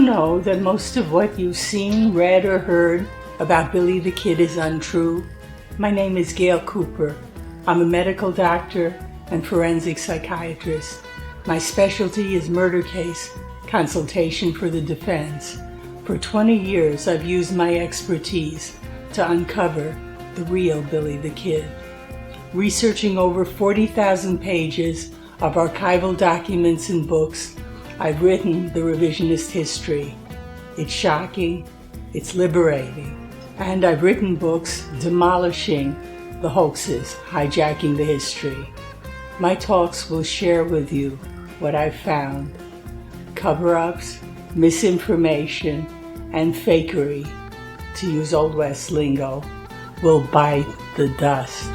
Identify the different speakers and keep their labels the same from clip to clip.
Speaker 1: know that most of what you've seen, read, or heard about Billy the Kid is untrue? My name is Gale Cooper. I'm a medical doctor and forensic psychiatrist. My specialty is murder case consultation for the defense. For 20 years, I've used my expertise to uncover the real Billy the Kid. Researching over 40,000 pages of archival documents and books, I've written the revisionist history. It's shocking, it's liberating, and I've written books demolishing the hoaxes, hijacking the history. My talks will share with you what I've found. Cover-ups, misinformation, and fakery, to use Old West lingo, will bite the dust.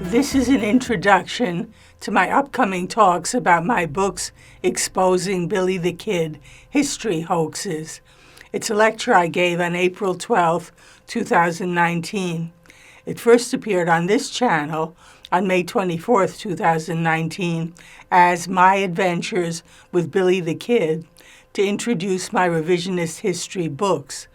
Speaker 1: This is an introduction to my upcoming talks about my books exposing Billy the Kid history hoaxes. It's a lecture I gave on April 12, 2019. It first appeared on this channel on May 24, 2019 as My Adventures with Billy the Kid to introduce my revisionist history books.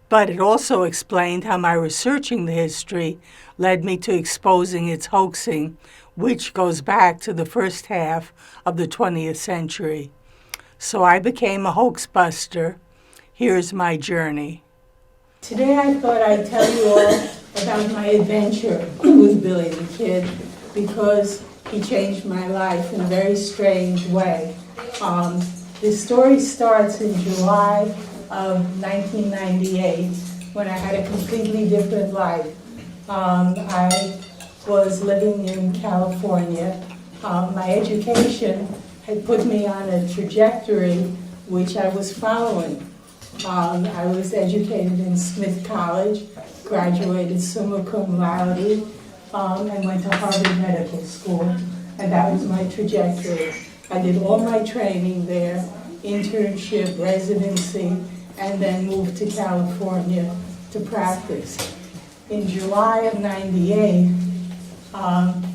Speaker 1: But it also explained how my researching the history led me to exposing its hoaxing, which goes back to the first half of the 20th century. So I became a hoax buster. Here's my journey. Today I thought I'd tell you all about my adventure with Billy the Kid because he changed my life in a very strange way. This story starts in July of 1998 when I had a completely different life. I was living in California. My education had put me on a trajectory which I was following. I was educated in Smith College, graduated summa cum laude, and went to Harvard Medical School, and that was my trajectory. I did all my training there, internship, residency, and then moved to California to practice. In July of '98,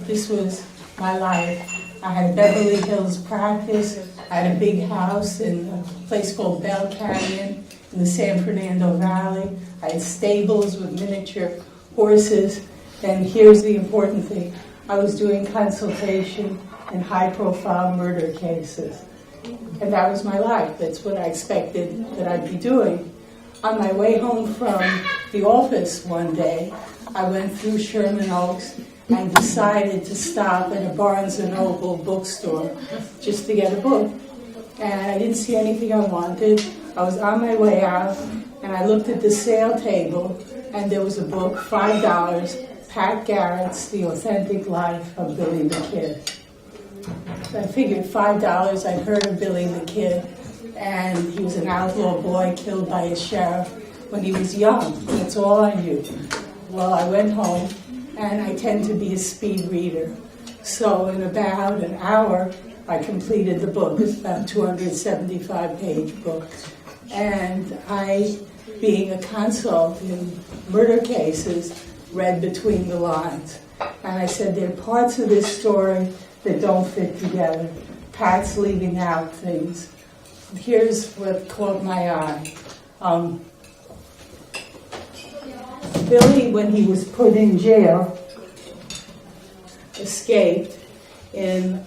Speaker 1: this was my life. I had a Beverly Hills practice. I had a big house in a place called Bell Canyon in the San Fernando Valley. I had stables with miniature horses. And here's the important thing. I was doing consultation in high-profile murder cases. And that was my life. That's what I expected that I'd be doing. On my way home from the office one day, I went through Sherman Oaks and decided to stop at a Barnes & Noble bookstore just to get a book. And I didn't see anything I wanted. I was on my way out, and I looked at the sale table, and there was a book, $5, Pat Garrett's The Authentic Life of Billy the Kid. So I figured $5, I'd heard of Billy the Kid, and he was an outlaw boy killed by his sheriff when he was young. That's all I knew. Well, I went home, and I tend to be a speed reader. So in about an hour, I completed the book. It's about a 275-page book. And I, being a consult in murder cases, read between the lines. And I said, there are parts of this story that don't fit together. Pat's leaving out things. Here's what caught my eye. Billy, when he was put in jail, escaped in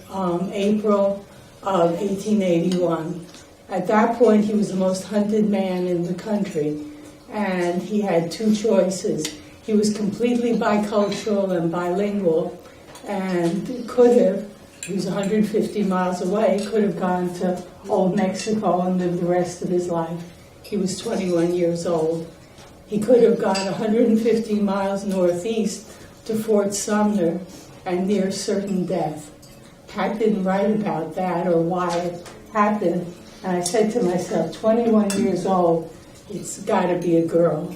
Speaker 1: April of 1881. At that point, he was the most hunted man in the country, and he had two choices. He was completely bicultural and bilingual, and he was 150 miles away, could have gone to Old Mexico and lived the rest of his life. He was 21 years old. He could have gone 150 miles northeast to Fort Sumner and near certain death. Pat didn't write about that or why it happened, and I said to myself, 21 years old, it's got to be a girl.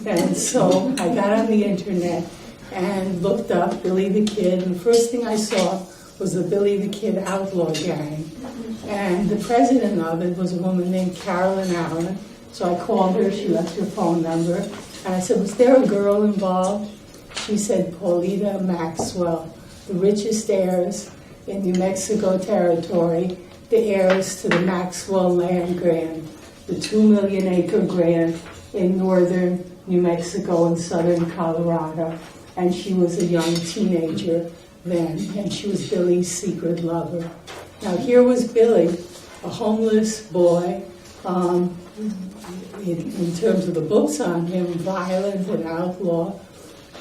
Speaker 1: And so I got on the internet and looked up Billy the Kid, and the first thing I saw was the Billy the Kid outlaw gang. And the president of it was a woman named Carolyn Allen. So I called her, she left her phone number, and I said, was there a girl involved? She said, Paulita Maxwell. the richest heirs in New Mexico territory, the heirs to the Maxwell land grant, the 2 million acre grant in northern New Mexico and southern Colorado. And she was a young teenager then, and she was Billy's secret lover. Now here was Billy, a homeless boy, in terms of the books on him, violent and outlaw.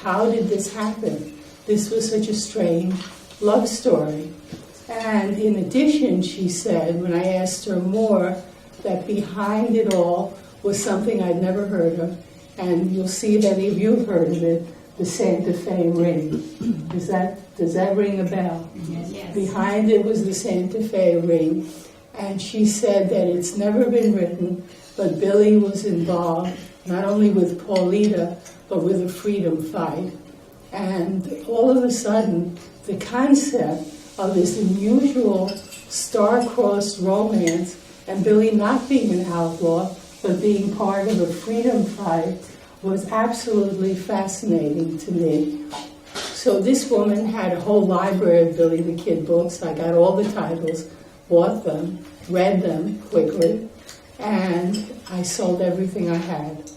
Speaker 1: How did this happen? This was such a strange love story. And in addition, she said, when I asked her more, that behind it all was something I'd never heard of, and you'll see if any of you have heard of it, the Santa Fe ring. Does that ring a bell?
Speaker 2: Yes.
Speaker 1: Behind it was the Santa Fe ring, and she said that it's never been written, but Billy was involved not only with Paulita, but with a freedom fight. And all of a sudden, the concept of this unusual star-crossed romance, and Billy not being an outlaw, but being part of a freedom fight, was absolutely fascinating to me. So this woman had a whole library of Billy the Kid books. I got all the titles, bought them, read them quickly, and I sold everything I had.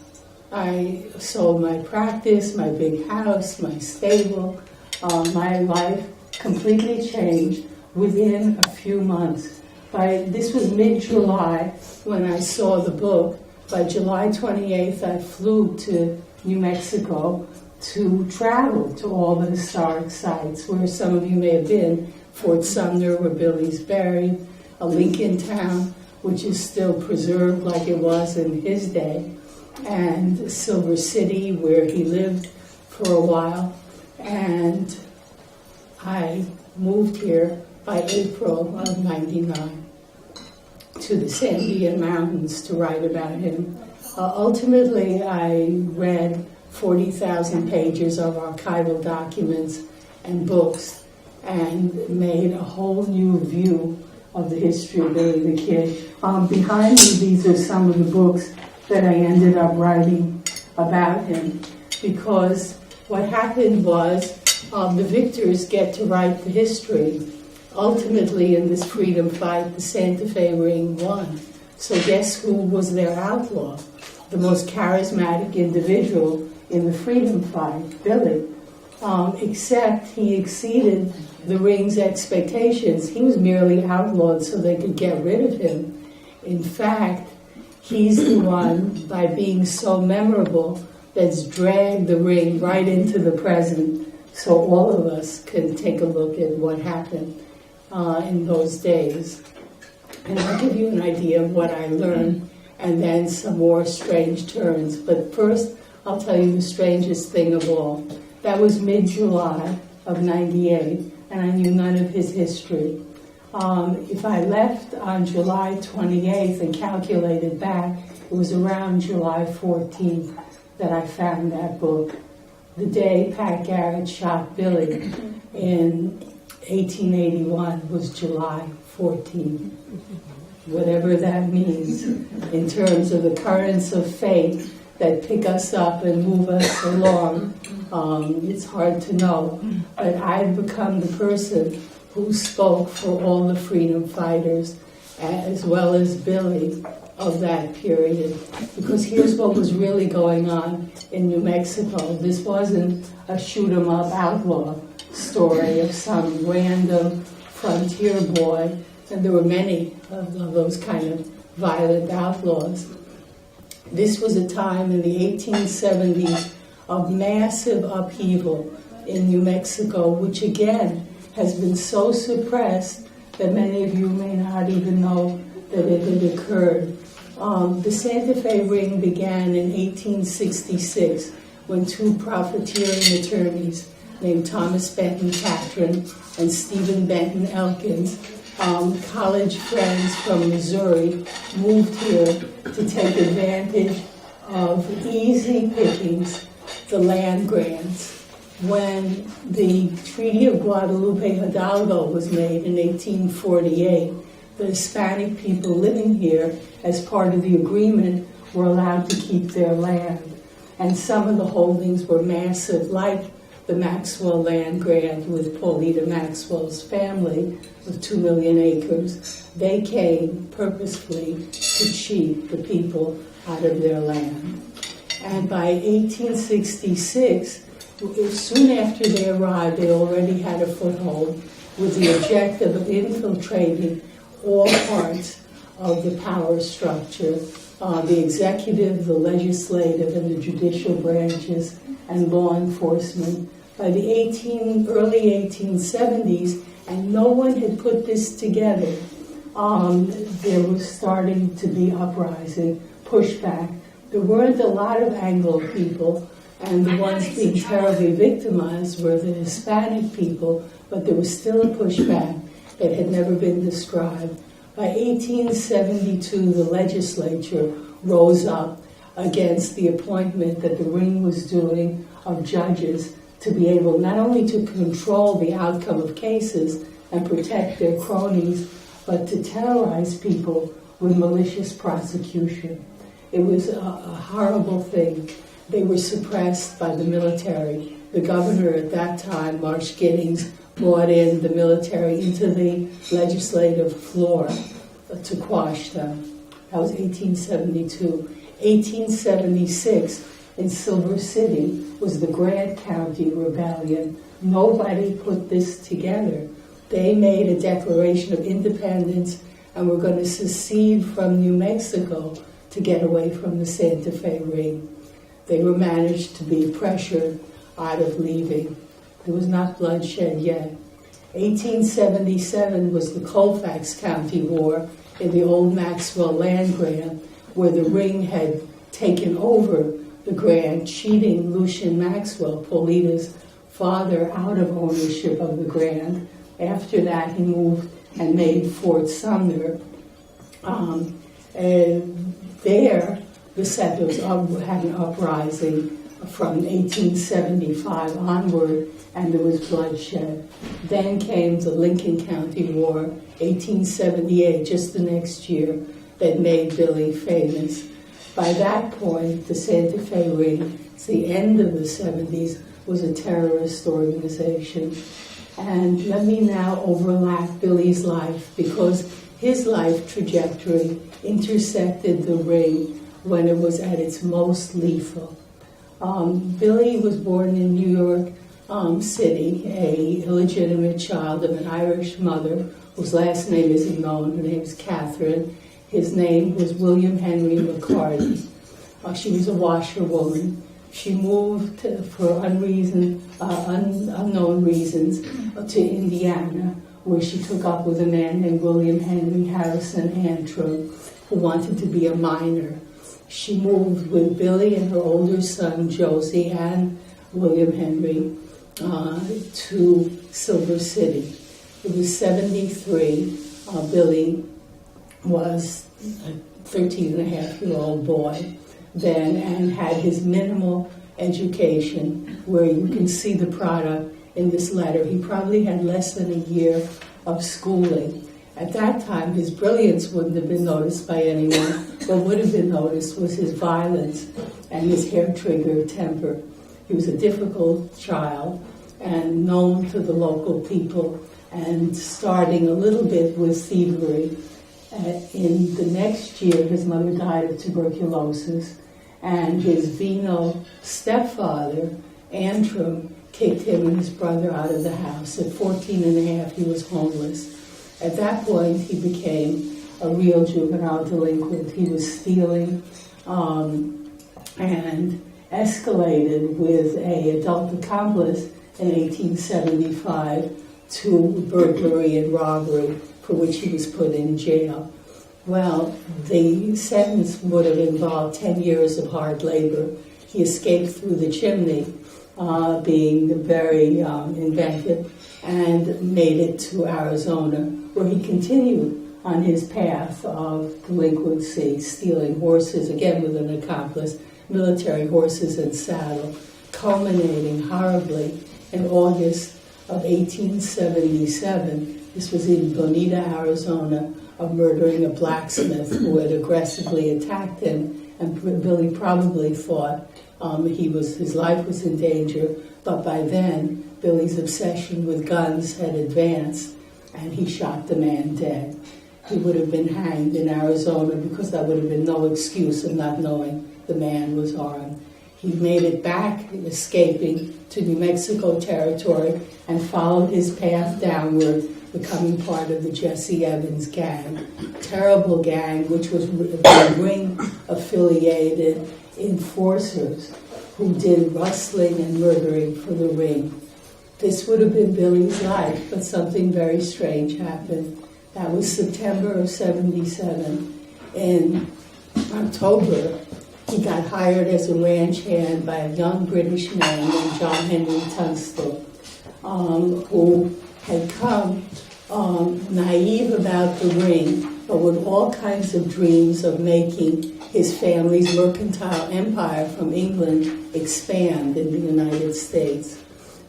Speaker 1: I sold my practice, my big house, my stable. My life completely changed within a few months. This was mid-July when I saw the book. By July 28th, I flew to New Mexico to travel to all the historic sites where some of you may have been. Fort Sumner, where Billy's buried, a Lincoln Town, which is still preserved like it was in his day, and Silver City, where he lived for a while. And I moved here by April of '99 to the Sandian Mountains to write about him. Ultimately, I read 40,000 pages of archival documents and books and made a whole new view of the history of Billy the Kid. Behind me, these are some of the books that I ended up writing about him, because what happened was the victors get to write the history. Ultimately, in this freedom fight, the Santa Fe ring won. So guess who was their outlaw? The most charismatic individual in the freedom fight, Billy. Except he exceeded the ring's expectations. He was merely outlawed so they could get rid of him. In fact, he's the one, by being so memorable, that's dragged the ring right into the present, so all of us can take a look at what happened in those days. And I'll give you an idea of what I learned, and then some more strange turns. But first, I'll tell you the strangest thing of all. That was mid-July of '98, and I knew none of his history. If I left on July 28th and calculated back, it was around July 14th that I found that book. The day Pat Garrett shot Billy in 1881 was July 14th. Whatever that means in terms of the currents of fate that pick us up and move us along, it's hard to know. But I've become the person who spoke for all the freedom fighters, as well as Billy, of that period. Because here's what was really going on in New Mexico. This wasn't a shoot-'em-up outlaw story of some random frontier boy, and there were many of those kind of violent outlaws. This was a time in the 1870s of massive upheaval in New Mexico, which again has been so suppressed that many of you may not even know that it had occurred. The Santa Fe ring began in 1866 when two profiteering attorneys named Thomas Benton Catron and Stephen Benton Elkins, college friends from Missouri, moved here to take advantage of easy pickings, the land grants. When the Treaty of Guadalupe Hidalgo was made in 1848, the Hispanic people living here, as part of the agreement, were allowed to keep their land. And some of the holdings were massive, like the Maxwell land grant with Paulita Maxwell's family of 2 million acres. They came purposefully to cheat the people out of their land. And by 1866, soon after they arrived, they already had a foothold with the objective of infiltrating all parts of the power structure, the executive, the legislative, and the judicial branches, and law enforcement. By the early 1870s, and no one had put this together, there was starting to be uprising, pushback. There weren't a lot of Anglo people, and the ones being terribly victimized were the Hispanic people, but there was still a pushback that had never been described. By 1872, the legislature rose up against the appointment that the Ring was doing of judges to be able not only to control the outcome of cases and protect their cronies, but to terrorize people with malicious prosecution. It was a horrible thing. They were suppressed by the military. The governor at that time, Marsh Giddings, brought in the military into the legislative floor to quash them. That was 1872. 1876, in Silver City, was the Grant County Rebellion. Nobody put this together. They made a declaration of independence and were going to secede from New Mexico to get away from the Santa Fe Ring. They were managed to be pressured out of leaving. There was not bloodshed yet. 1877 was the Colfax County War in the old Maxwell land grant, where the Ring had taken over the grant, cheating Lucian Maxwell, Paulita's father, out of ownership of the grant. After that, he moved and made Fort Sumner. And there, the settlers had an uprising from 1875 onward, and there was bloodshed. Then came the Lincoln County War, 1878, just the next year, that made Billy famous. By that point, the Santa Fe Ring, it's the end of the 70s, was a terrorist organization. And let me now overlap Billy's life, because his life trajectory intersected the Ring when it was at its most lethal. Billy was born in New York City, a illegitimate child of an Irish mother whose last name isn't known. Her name is Catherine. His name was William Henry McCarty. She was a washerwoman. She moved for unknown reasons to Indiana, where she took up with a man named William Henry Harrison Antrim, who wanted to be a miner. She moved with Billy and her older son, Josie, and William Henry to Silver City. It was 73. Billy was a 13-and-a-half-year-old boy then and had his minimal education, where you can see the product in this letter. He probably had less than a year of schooling. At that time, his brilliance wouldn't have been noticed by anyone. What would have been noticed was his violence and his hair-trigger temper. He was a difficult child and known to the local people, and starting a little bit with thievery. In the next year, his mother died of tuberculosis, and his venal stepfather, Antrim, kicked him and his brother out of the house. At 14 and a half, he was homeless. At that point, he became a real juvenile delinquent. He was stealing and escalated with an adult accomplice in 1875 to burglary and robbery, for which he was put in jail. Well, the sentence would have involved 10 years of hard labor. He escaped through the chimney, being very inventive, and made it to Arizona, where he continued on his path of delinquency, stealing horses, again with an accomplice, military horses and saddle, culminating horribly in August of 1877. This was in Bonita, Arizona, of murdering a blacksmith who had aggressively attacked him, and Billy probably thought His life was in danger, but by then, Billy's obsession with guns had advanced, and he shot the man dead. He would have been hanged in Arizona because there would have been no excuse of not knowing the man was armed. He made it back, escaping to New Mexico territory, and followed his path downward, becoming part of the Jesse Evans gang. Terrible gang, which was ring-affiliated enforcers who did rustling and murdering for the ring. This would have been Billy's life, but something very strange happened. That was September of '77. In October, he got hired as a ranch hand by a young British man named John Henry Tunstall, who had come naive about the ring, but with all kinds of dreams of making his family's mercantile empire from England expand in the United States.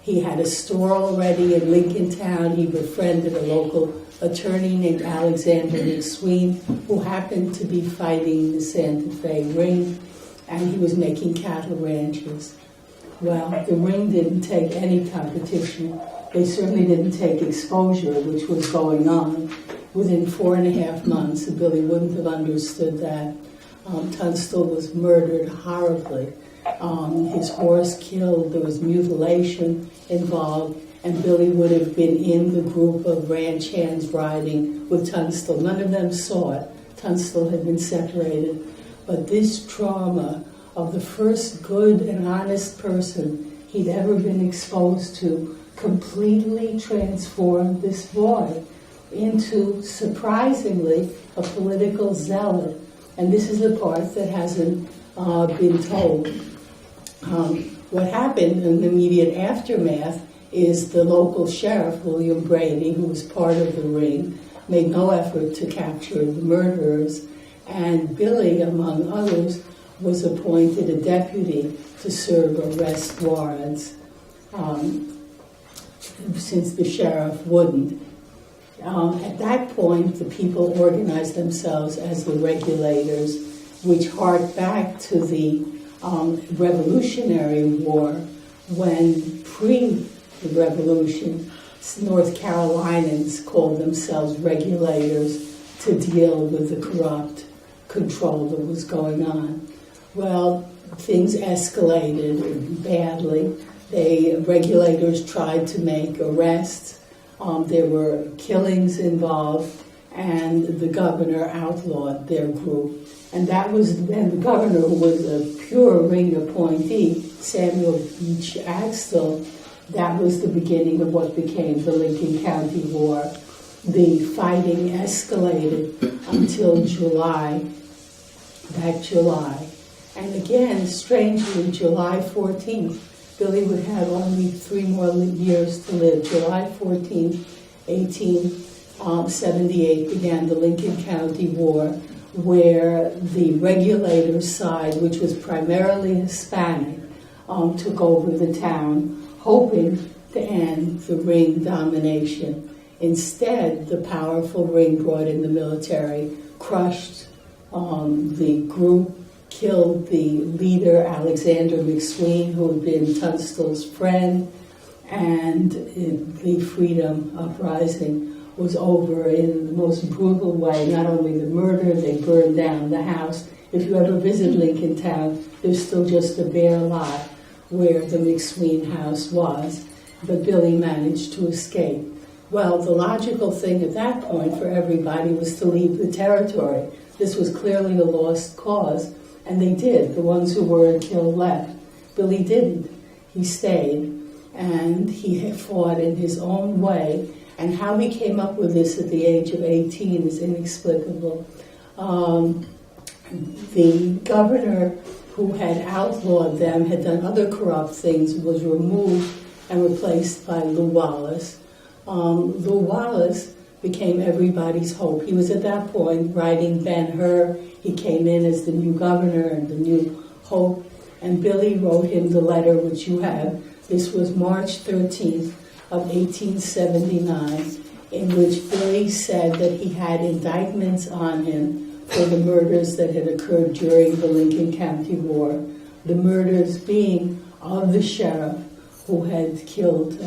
Speaker 1: He had a store already in Lincoln Town. He befriended a local attorney named Alexander McSween, who happened to be fighting the Santa Fe ring, and he was making cattle ranches. Well, the ring didn't take any competition. They certainly didn't take exposure, which was going on. Within 4.5 months, Billy wouldn't have understood that. Tunstall was murdered horribly. His horse killed, there was mutilation involved, and Billy would have been in the group of ranch hands riding with Tunstall. None of them saw it. Tunstall had been separated. But this trauma of the first good and honest person he'd ever been exposed to completely transformed this boy into, surprisingly, a political zealot. And this is the part that hasn't been told. What happened in the immediate aftermath is the local sheriff, William Brady, who was part of the ring, made no effort to capture the murderers, and Billy, among others, was appointed a deputy to serve arrest warrants, since the sheriff wouldn't. At that point, the people organized themselves as the Regulators, which harked back to the Revolutionary War, when pre the Revolution, North Carolinians called themselves Regulators to deal with the corrupt control that was going on. Well, things escalated badly. Regulators tried to make arrests. There were killings involved, and the governor outlawed their group. And the governor, who was a pure ring appointee, Samuel Beach Axtell, that was the beginning of what became the Lincoln County War. The fighting escalated until July. And again, strangely, July 14th, Billy would have only 3 more years to live. July 14th, 1878 began the Lincoln County War, where the Regulators' side, which was primarily Hispanic, took over the town, hoping to end the ring domination. Instead, the powerful ring brought in the military, crushed the group, killed the leader, Alexander McSween, who had been Tunstall's friend, and the Freedom Uprising was over in the most brutal way. Not only the murder, they burned down the house. If you ever visit Lincoln Town, there's still just a bare lot where the McSween house was, but Billy managed to escape. Well, the logical thing at that point for everybody was to leave the territory. This was clearly a lost cause, and they did. The ones who weren't killed left. Billy didn't. He stayed, and he had fought in his own way. And how he came up with this at the age of 18 is inexplicable. The governor who had outlawed them, had done other corrupt things, was removed and replaced by Lew Wallace. Lew Wallace became everybody's hope. He was at that point writing Ben-Hur. He came in as the new governor and the new hope. And Billy wrote him the letter which you have. This was March 13th of 1879, in which Billy said that he had indictments on him for the murders that had occurred during the Lincoln County War. The murders being of the sheriff who had killed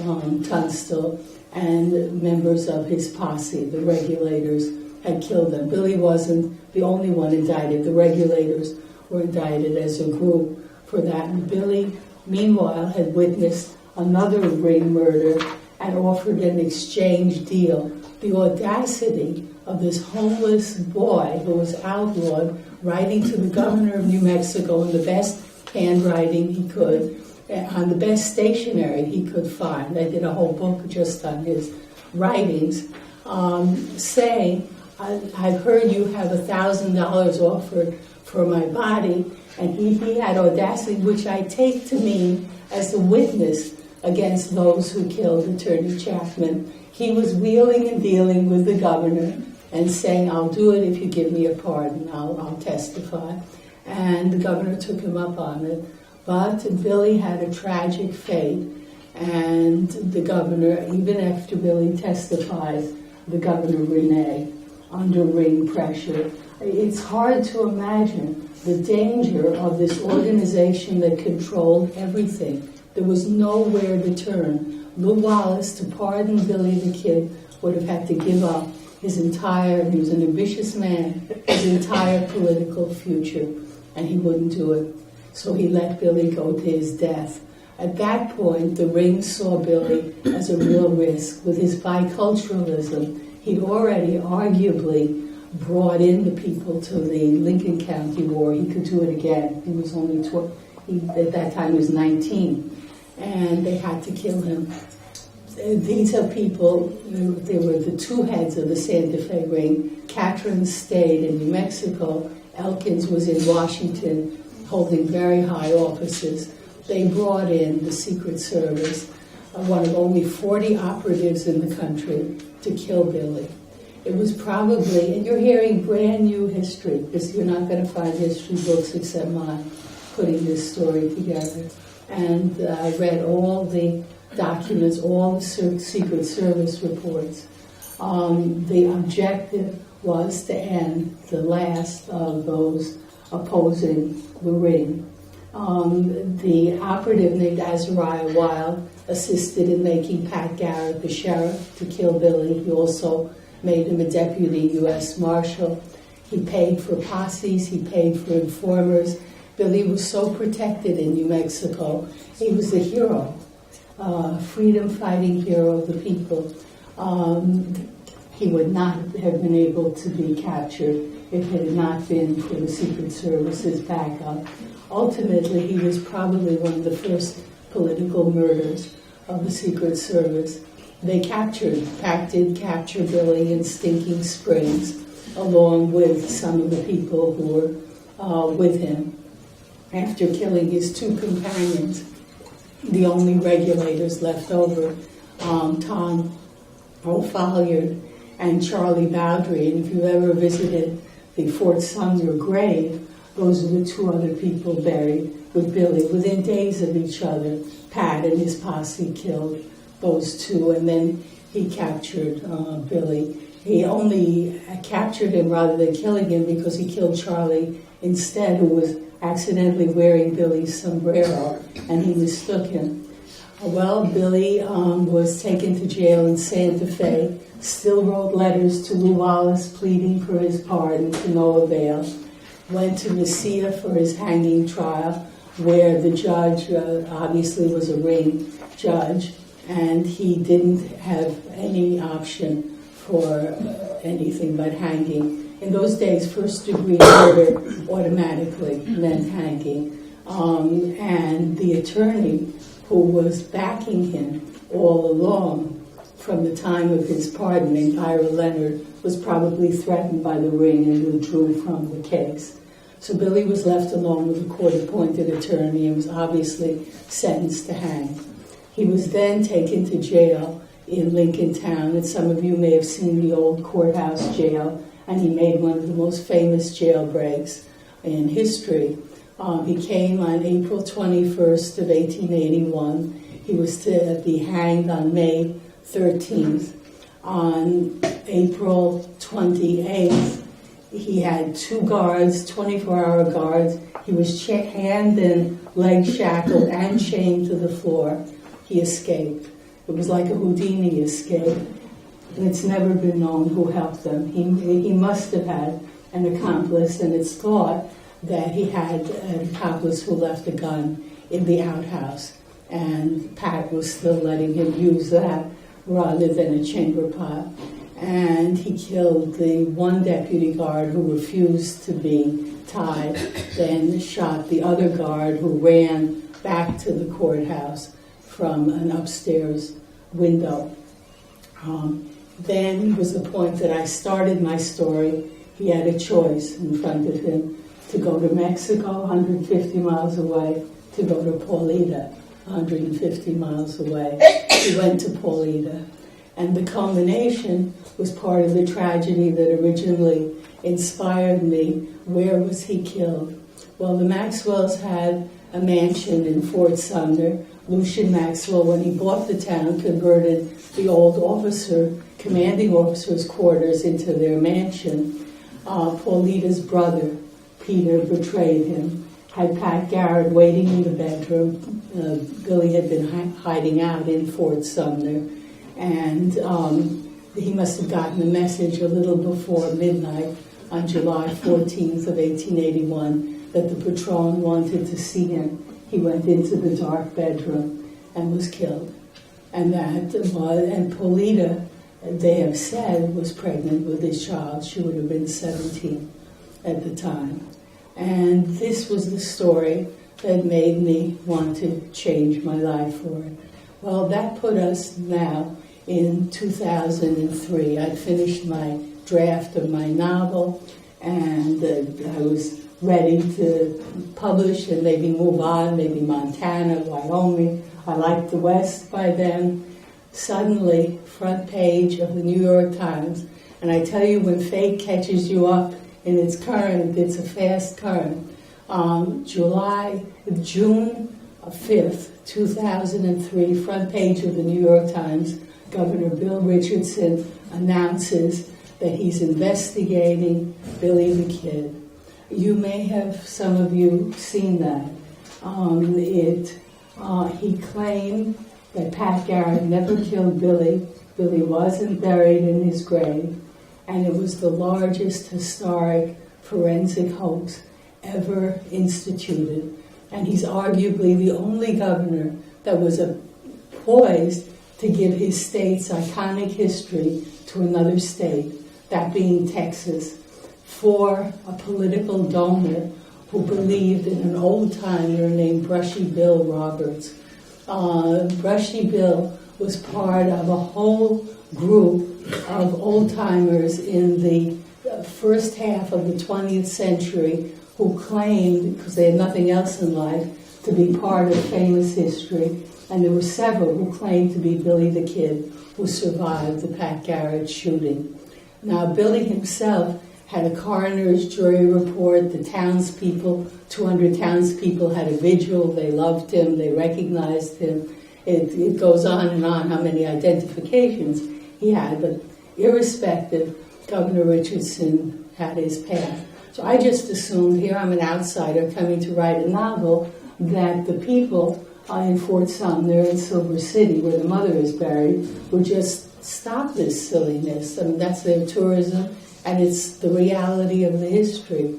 Speaker 1: Tunstall and members of his posse. The regulators had killed them. Billy wasn't the only one indicted. The regulators were indicted as a group for that. And Billy, meanwhile, had witnessed another ring murder and offered an exchange deal. The audacity of this homeless boy who was outlawed writing to the governor of New Mexico in the best handwriting he could, on the best stationery he could find. I did a whole book just on his writings, saying, I've heard you have $1,000 offered for my body, and he had audacity, which I take to mean as a witness against those who killed Attorney Chapman. He was wheeling and dealing with the governor and saying, I'll do it if you give me a pardon, I'll testify. And the governor took him up on it. But Billy had a tragic fate, and the governor, even after Billy testifies, the governor reneged under ring pressure. It's hard to imagine the danger of this organization that controlled everything. There was nowhere to turn. Lew Wallace, to pardon Billy the Kid, would have had to give up his entire, he was an ambitious man, his entire political future, and he wouldn't do it. So he let Billy go to his death. At that point, the ring saw Billy as a real risk. With his biculturalism, he'd already arguably brought in the people to the Lincoln County War. He could do it again. He was only at that time he was 19, and they had to kill him. These are people, they were the two heads of the Santa Fe ring. Catron stayed in New Mexico. Elkins was in Washington, holding very high offices. They brought in the Secret Service, one of only 40 operatives in the country, to kill Billy. It was probably, and you're hearing brand new history, because you're not going to find history books except mine putting this story together. And I read all the documents, all the Secret Service reports. The objective was to end the last of those opposing the ring. The operative named Azariah Wild assisted in making Pat Garrett the sheriff to kill Billy. He also made him a deputy U.S. Marshal. He paid for posses, he paid for informers. Billy was so protected in New Mexico. He was the hero, freedom-fighting hero of the people. He would not have been able to be captured if it had not been for the Secret Service's backup. Ultimately, he was probably one of the first political murders of the Secret Service. They Pat did capture Billy in Stinking Springs, along with some of the people who were with him. After killing his two companions, the only regulators left over, Tom O'Folliard and Charlie Bowdry. And if you ever visited the Fort Sumner grave, those are the two other people buried with Billy. Within days of each other, Pat and his posse killed those two, and then he captured Billy. He only captured him rather than killing him because he killed Charlie instead, who was accidentally wearing Billy's sombrero, and he mistook him. Well, Billy was taken to jail in Santa Fe, still wrote letters to Lew Wallace pleading for his pardon to no avail, went to Mesilla for his hanging trial, where the judge obviously was a ring judge, and he didn't have any option for anything but hanging. In those days, first-degree murder automatically meant hanging. And the attorney who was backing him all along from the time of his pardon, named Ira Leonard, was probably threatened by the ring and withdrew from the case. So Billy was left alone with a court-appointed attorney and was obviously sentenced to hang. He was then taken to jail in Lincoln Town, and some of you may have seen the old courthouse jail, and he made one of the most famous jailbreaks in history. He came on April 21st of 1881. He was to be hanged on May 13th. On April 28th, he had two guards, 24-hour guards. He was handed legs shackled and chained to the floor, he escaped. It was like a Houdini escape, and it's never been known who helped them. He must have had an accomplice, and it's thought that he had an accomplice who left a gun in the outhouse, and Pat was still letting him use that rather than a chamber pot. And he killed the one deputy guard who refused to be tied, then shot the other guard who ran back to the courthouse from an upstairs window. Then was the point that I started my story. He had a choice in front of him to go to Mexico, 150 miles away, to go to Paulita, 150 miles away. He went to Paulita. And the culmination was part of the tragedy that originally inspired me. Where was he killed? Well, the Maxwells had a mansion in Fort Sumner. Lucian Maxwell, when he bought the town, converted the old commanding officer's quarters into their mansion. Paulita's brother, Peter, betrayed him, had Pat Garrett waiting in the bedroom. Billy had been hiding out in Fort Sumner, and he must have gotten a message a little before midnight on July 14th of 1881 that the patron wanted to see him. He went into the dark bedroom and was killed. And Paulita, they have said, was pregnant with his child. She would have been 17 at the time. And this was the story that made me want to change my life for it. Well, that put us now in 2003. I'd finished my draft of my novel, and I was ready to publish and maybe move on, maybe Montana, Wyoming. I liked the West by then. Suddenly, front page of the New York Times, and I tell you, when fate catches you up in its current, it's a fast current. June 5th, 2003, front page of the New York Times, Governor Bill Richardson announces that he's investigating Billy the Kid. You may have, some of you, seen that. He claimed that Pat Garrett never killed Billy. Billy wasn't buried in his grave, and it was the largest historic forensic hoax ever instituted. And he's arguably the only governor that was poised to give his state's iconic history to another state, that being Texas, for a political donor who believed in an old-timer named Brushy Bill Roberts. Brushy Bill was part of a whole group of old-timers in the first half of the 20th century who claimed, because they had nothing else in life, to be part of famous history. And there were several who claimed to be Billy the Kid, who survived the Pat Garrett shooting. Now, Billy himself had a coroner's jury report. The townspeople, 200 townspeople, had a vigil. They loved him. They recognized him. It goes on and on how many identifications he had. But irrespective, Governor Richardson had his path. So I just assumed, here I'm an outsider coming to write a novel, that the people in Fort Sumner in Silver City, where the mother is buried, would just stop this silliness. I mean, that's their tourism, and it's the reality of the history.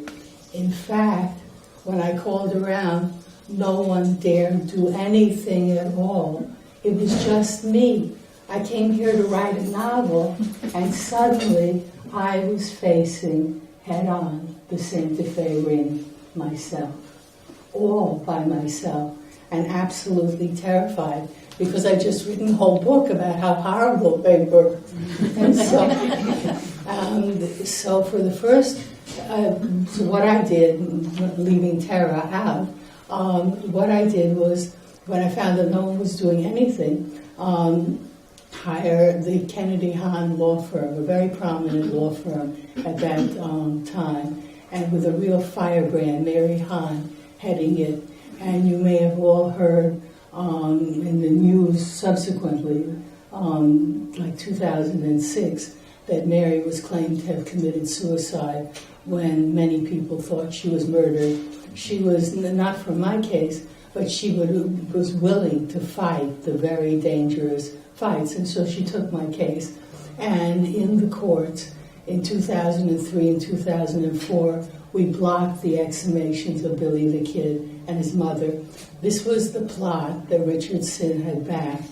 Speaker 1: In fact, when I called around, no one dared do anything at all. It was just me. I came here to write a novel, and suddenly I was facing head-on the Santa Fe ring myself, all by myself, and absolutely terrified, because I'd just written a whole book about how horrible they were. And so for the first, so what I did, leaving terror out, what I did was, when I found that no one was doing anything, hire the Kennedy Hahn law firm, a very prominent law firm at that time, and with a real firebrand, Mary Hahn, heading it. And you may have all heard in the news subsequently, like 2006, that Mary was claimed to have committed suicide when many people thought she was murdered. She was, not from my case, but she was willing to fight the very dangerous fights, and so she took my case. And in the courts, in 2003 and 2004, we blocked the exhumations of Billy the Kid and his mother. This was the plot that Richardson had backed.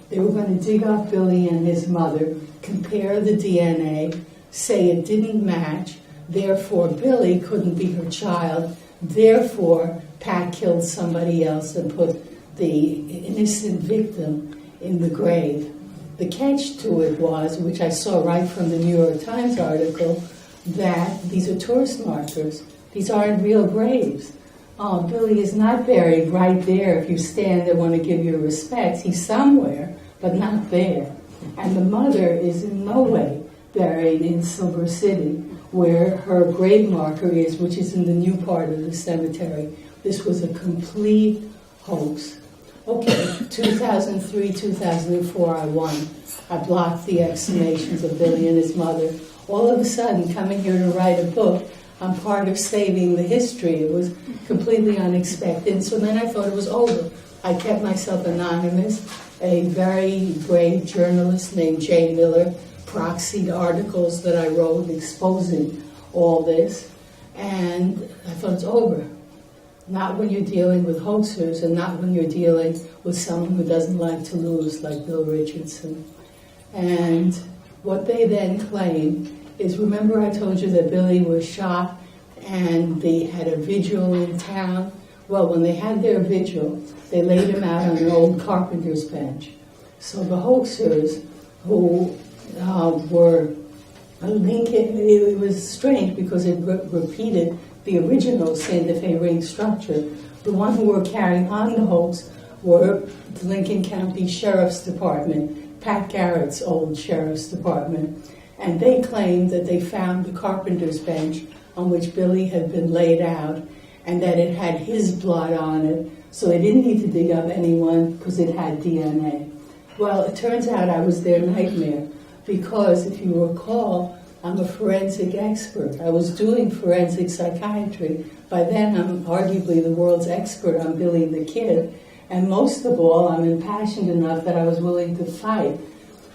Speaker 1: They were going to dig up Billy and his mother, compare the DNA, say it didn't match, therefore Billy couldn't be her child, therefore Pat killed somebody else and put the innocent victim in the grave. The catch to it was, which I saw right from the New York Times article, that these are tourist markers. These aren't real graves. Billy is not buried right there. If you stand there and want to give your respects, he's somewhere, but not there. And the mother is in no way buried in Silver City, where her grave marker is, which is in the new part of the cemetery. This was a complete hoax. Okay, 2003, 2004, I won. I blocked the exhumations of Billy and his mother. All of a sudden, coming here to write a book, I'm part of saving the history. It was completely unexpected. So then I thought it was over. I kept myself anonymous. A very brave journalist named Jay Miller proxied articles that I wrote exposing all this. And I thought it's over. Not when you're dealing with hoaxers, and not when you're dealing with someone who doesn't like to lose, like Bill Richardson. And what they then claim is, remember I told you that Billy was shot and they had a vigil in town? Well, when they had their vigil, they laid him out on an old carpenter's bench. So the hoaxers who were linking, it was strange because it repeated the original Santa Fe ring structure. The one who were carrying on the hoax were the Lincoln County Sheriff's Department, Pat Garrett's old Sheriff's Department, and they claimed that they found the carpenter's bench on which Billy had been laid out and that it had his blood on it, so they didn't need to dig up anyone because it had DNA. Well, it turns out I was their nightmare because, if you recall, I'm a forensic expert. I was doing forensic psychiatry. By then, I'm arguably the world's expert on Billy the Kid. And most of all, I'm impassioned enough that I was willing to fight.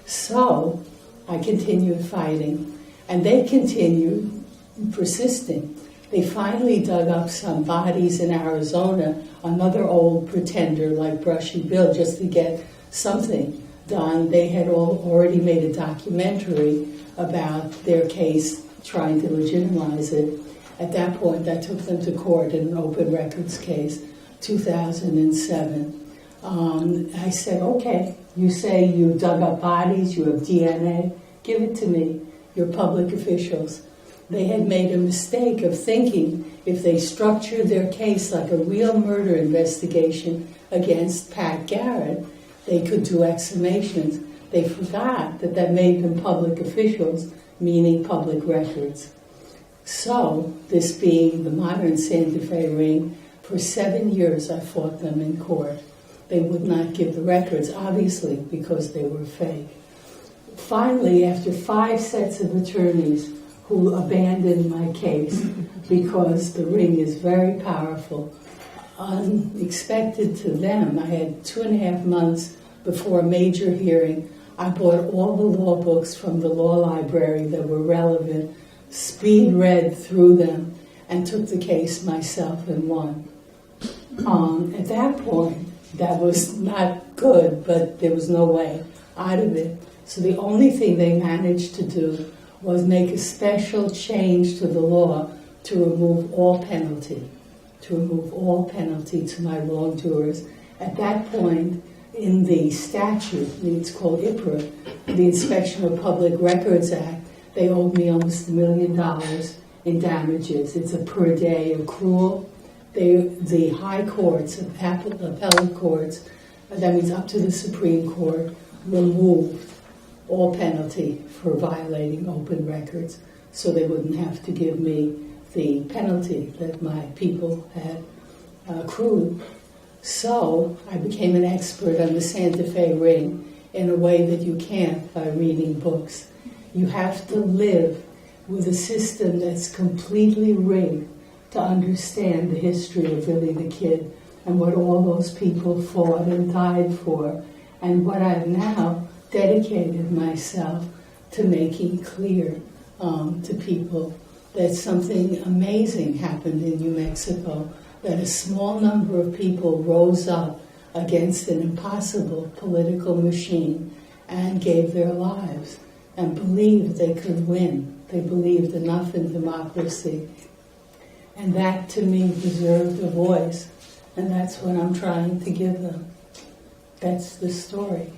Speaker 1: So I continued fighting. And they continued persisting. They finally dug up some bodies in Arizona, another old pretender like Brushy Bill, just to get something done. They had already made a documentary about their case, trying to legitimize it. At that point, I took them to court in an open records case, 2007. I said, okay, you say you dug up bodies, you have DNA, give it to me. You're public officials. They had made a mistake of thinking if they structured their case like a real murder investigation against Pat Garrett, they could do exhumations. They forgot that that made them public officials, meaning public records. So, this being the modern Santa Fe ring, for 7 years I fought them in court. They would not give the records, obviously, because they were fake. Finally, after 5 sets of attorneys who abandoned my case because the ring is very powerful, unexpected to them, I had 2.5 months before a major hearing. I bought all the law books from the law library that were relevant, speed read through them, and took the case myself and won. At that point, that was not good, but there was no way out of it. So the only thing they managed to do was make a special change to the law to remove all penalty, to my wrongdoers. At that point, in the statute, it's called IPRA, the Inspection of Public Records Act, they owed me almost $1 million in damages. It's a per day accrual. The high courts, appellate courts, that means up to the Supreme Court, removed all penalty for violating open records, so they wouldn't have to give me the penalty that my people had accrued. So I became an expert on the Santa Fe ring in a way that you can't by reading books. You have to live with a system that's completely rigged to understand the history of Billy the Kid. and what all those people fought and died for, and what I've now dedicated myself to making clear to people that something amazing happened in New Mexico, that a small number of people rose up against an impossible political machine and gave their lives and believed they could win. They believed enough in democracy. And that, to me, deserved a voice. And that's what I'm trying to give them. That's the story.